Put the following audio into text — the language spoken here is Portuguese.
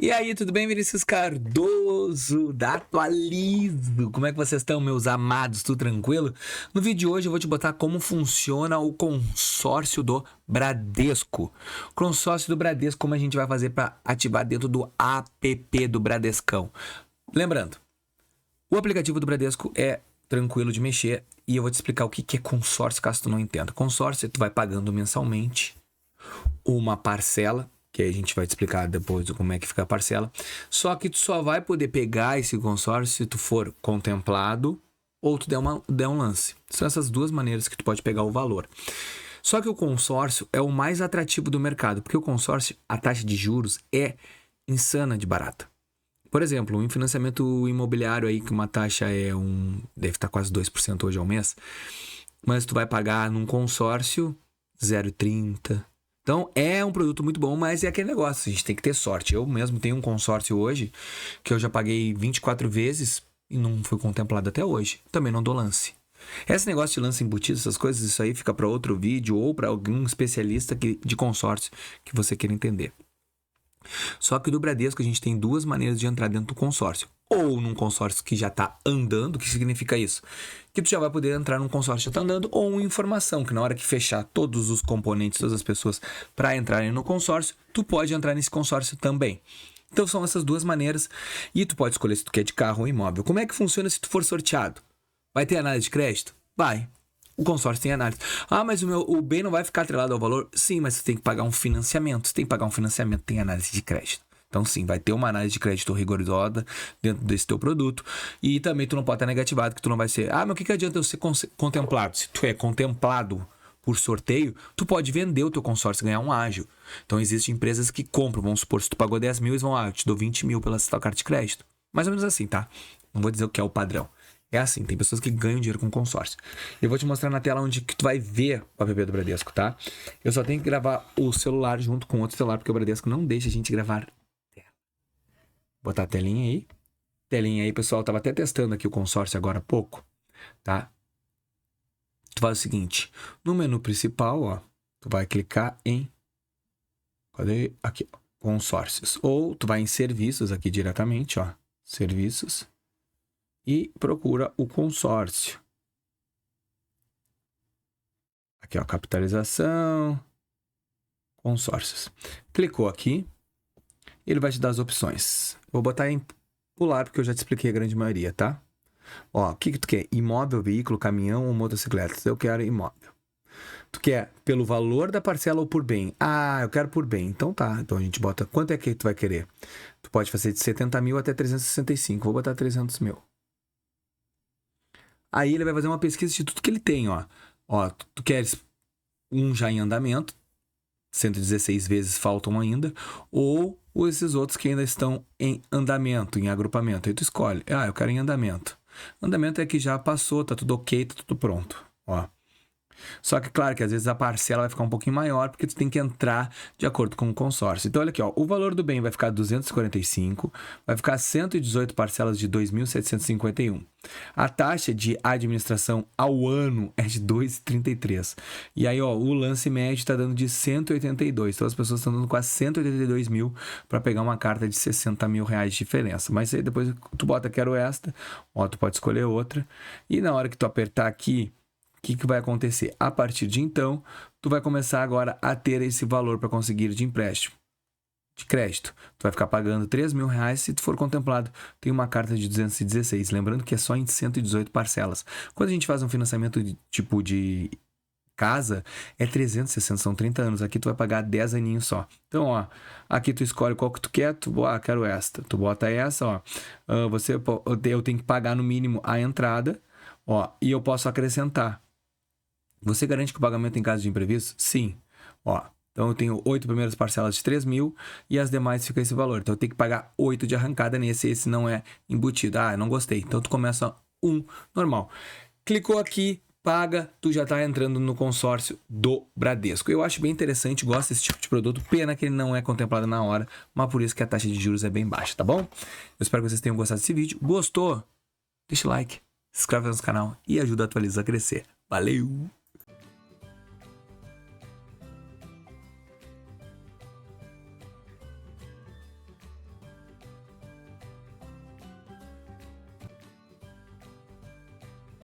E aí, tudo bem, Vinícius Cardoso, da Atualizo? Como é que vocês estão, meus amados? Tudo tranquilo? No vídeo de hoje eu vou te botar como funciona o consórcio do Bradesco. Consórcio do Bradesco, como a gente vai fazer para ativar dentro do app do Bradescão. Lembrando, o aplicativo do Bradesco é tranquilo de mexer e eu vou te explicar o que é consórcio, caso tu não entenda. Consórcio, tu vai pagando mensalmente uma parcela, que aí a gente vai te explicar depois como é que fica a parcela. Só que tu só vai poder pegar esse consórcio se tu for contemplado ou tu der um lance. São essas duas maneiras que tu pode pegar o valor. Só que o consórcio é o mais atrativo do mercado, porque o consórcio, a taxa de juros é insana de barata. Por exemplo, um financiamento imobiliário aí, que uma taxa deve estar quase 2% hoje ao mês, mas tu vai pagar num consórcio 0,30%. Então, é um produto muito bom, mas é aquele negócio, a gente tem que ter sorte. Eu mesmo tenho um consórcio hoje, que eu já paguei 24 vezes e não fui contemplado até hoje. Também não dou lance. Esse negócio de lance embutido, essas coisas, isso aí fica para outro vídeo ou para algum especialista de consórcio que você queira entender. Só que do Bradesco a gente tem duas maneiras de entrar dentro do consórcio. Ou num consórcio que já está andando, o que significa isso? Que tu já vai poder entrar num consórcio que já está andando, ou uma informação, que na hora que fechar todos os componentes, todas as pessoas para entrarem no consórcio, tu pode entrar nesse consórcio também. Então são essas duas maneiras, e tu pode escolher se tu quer de carro ou imóvel. Como é que funciona se tu for sorteado? Vai ter análise de crédito? Vai. O consórcio tem análise. Ah, mas o bem não vai ficar atrelado ao valor? Sim, mas você tem que pagar um financiamento. Se tem que pagar um financiamento, tem análise de crédito. Então sim, vai ter uma análise de crédito rigorosa dentro desse teu produto. E também tu não pode estar negativado, que tu não vai ser... Ah, mas o que adianta eu ser contemplado? Se tu é contemplado por sorteio, tu pode vender o teu consórcio e ganhar um ágio. Então existem empresas que compram. Vamos supor, se tu pagou 10 mil, eles vão, eu te dou 20 mil pela tua carta de crédito. Mais ou menos assim, tá? Não vou dizer o que é o padrão. É assim, tem pessoas que ganham dinheiro com consórcio. Eu vou te mostrar na tela onde que tu vai ver o app do Bradesco, tá? Eu só tenho que gravar o celular junto com outro celular, porque o Bradesco não deixa a gente gravar tela. Botar a telinha aí. Telinha aí, pessoal. Tava até testando aqui o consórcio agora há pouco, tá? Tu faz o seguinte. No menu principal, ó, tu vai clicar em... Cadê? Aqui, ó, consórcios. Ou tu vai em serviços aqui diretamente, ó. Serviços. E procura o consórcio. Aqui, ó, capitalização, consórcios. Clicou aqui, ele vai te dar as opções. Vou botar em pular, porque eu já te expliquei a grande maioria, tá? Ó, o que tu quer? Imóvel, veículo, caminhão ou motocicleta? Eu quero imóvel. Tu quer pelo valor da parcela ou por bem? Ah, eu quero por bem. Então tá, então a gente bota... Quanto é que tu vai querer? Tu pode fazer de 70 mil até 365. Vou botar 300 mil. Aí ele vai fazer uma pesquisa de tudo que ele tem, ó. Ó, tu queres um já em andamento, 116 vezes faltam ainda, ou esses outros que ainda estão em andamento, em agrupamento. Aí tu escolhe. Ah, eu quero em andamento. Andamento é que já passou, tá tudo ok, tá tudo pronto, ó. Só que, claro, que às vezes a parcela vai ficar um pouquinho maior, porque tu tem que entrar de acordo com o consórcio. Então, olha aqui, ó, o valor do bem vai ficar 245, vai ficar 118 parcelas de 2.751. A taxa de administração ao ano é de 2,33. E aí, ó, o lance médio está dando de 182. Então, as pessoas estão dando quase 182 mil para pegar uma carta de 60 mil reais de diferença. Mas aí depois tu bota quero esta, ó, tu pode escolher outra. E na hora que tu apertar aqui, o que vai acontecer? A partir de então, tu vai começar agora a ter esse valor para conseguir de empréstimo, de crédito. Tu vai ficar pagando 3 mil reais se tu for contemplado. Tem uma carta de 216, lembrando que é só em 118 parcelas. Quando a gente faz um financiamento tipo de casa, é 360, são 30 anos. Aqui tu vai pagar 10 aninhos só. Então, ó, aqui tu escolhe qual que tu quer, quero esta. Tu bota essa, ó. Eu tenho que pagar no mínimo a entrada, ó, e eu posso acrescentar. Você garante que o pagamento em caso de imprevisto? Sim. Ó, então eu tenho 8 primeiras parcelas de 3 mil e as demais fica esse valor. Então eu tenho que pagar 8 de arrancada nesse, esse não é embutido. Ah, não gostei. Então tu começa normal. Clicou aqui, paga, tu já tá entrando no consórcio do Bradesco. Eu acho bem interessante, gosto desse tipo de produto. Pena que ele não é contemplado na hora, mas por isso que a taxa de juros é bem baixa, tá bom? Eu espero que vocês tenham gostado desse vídeo. Gostou? Deixa o like, se inscreve no canal e ajuda a Atualizo a crescer. Valeu!